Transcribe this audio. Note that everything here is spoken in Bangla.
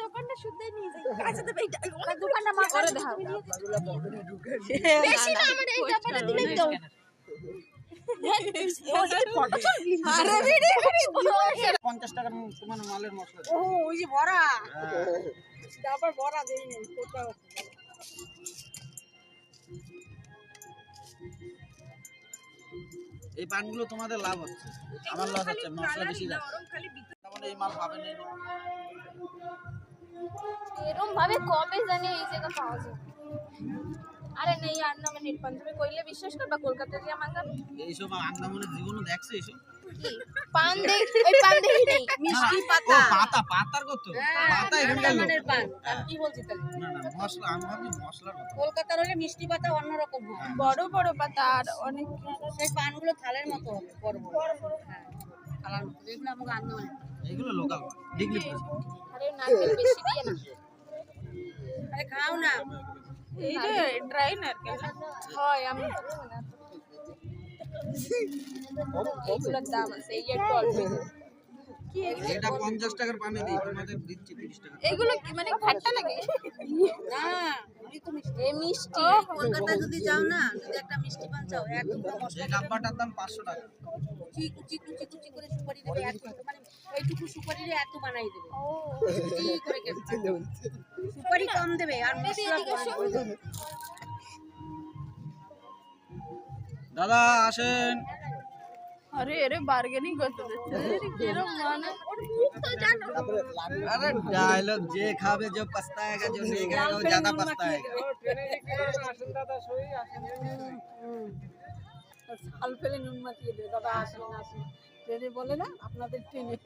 দোকানটা শুদ্ধ নিয়ে যাই কাছে তো এইটা দোকানটা মা করে দাও বেশি না আমার এই ব্যাপারটা দিলেই তো আরে ভিডিও 50 টাকার তোমার মালের মশলা ও ওই যে বড়া ডাবার বড়া দেই নেই কোটা এই পানগুলো তোমাদের লাভ হচ্ছে আমার লস হচ্ছে মশলা বেশি যাচ্ছে তাহলে এই মাল পাবেন না এরকম ভাবে কবে জানি এই জায়গা পাওয়া যায় আরে নেই আর না মানে পাঞ্জাবে কইলে বিশ্বাস করবা কলকাতা যে মাঙ্গা এইসব আন্দামানের জীবনে দেখছো এইসব পান দেখ ওই পান দেখি নেই মিষ্টি ও পাতা পাতা পাতার কত পাতা এখানকার লোক। আন্দামানের পান আমি কি বলছি তাহলে না না মশলা আমি ভাবছি মশলার কথা কলকাতার হলে মিষ্টি পাতা অন্যরকম হয় বড় বড় পাতা আর অনেক সেই পানগুলো থালের মতো হবে বড় বড় হ্যাঁ থালার মতো এগুলো আমাকে আন্দামানের এগুলো লোকাল ডিগ্রি আরে নারকেল বেশি দিয়ে না আরে খাও না এই যে ড্রাই নারকেল হয় আমি এইগুলোর দাম আছে এই একটু অল্প এটা 50 টাকার পানি দিই তোমাদের দিচ্ছি 30 টাকা এইগুলো কি মানে খাট্টা লাগে না আমি তো মিষ্টি এই মিষ্টি কলকাতা যদি যাও না যদি একটা মিষ্টি পান চাও একদম মশলা এই ডাব্বাটার দাম 500 টাকা কুচি কুচি কুচি কুচি করে সুপারি দেবে এত মানে এইটুকু সুপারিরে এত বানাই দেবে কুচি করে কেটে সুপারি কম দেবে আর মশলা কম দেবে দাদা আসেন আরে আরে বার্গেনিং করতে যাচ্ছে কিরম মানে ওর মুখ তো জানো अरे डायलॉग जे खावे जो पछताएगा जो नहीं खाएगा वो ज्यादा पछताएगा হাল ফেলে নুন মাখিয়ে দেবে দাদা আসেন আসেন ট্রেনে বলে না আপনাদের ট্রেনে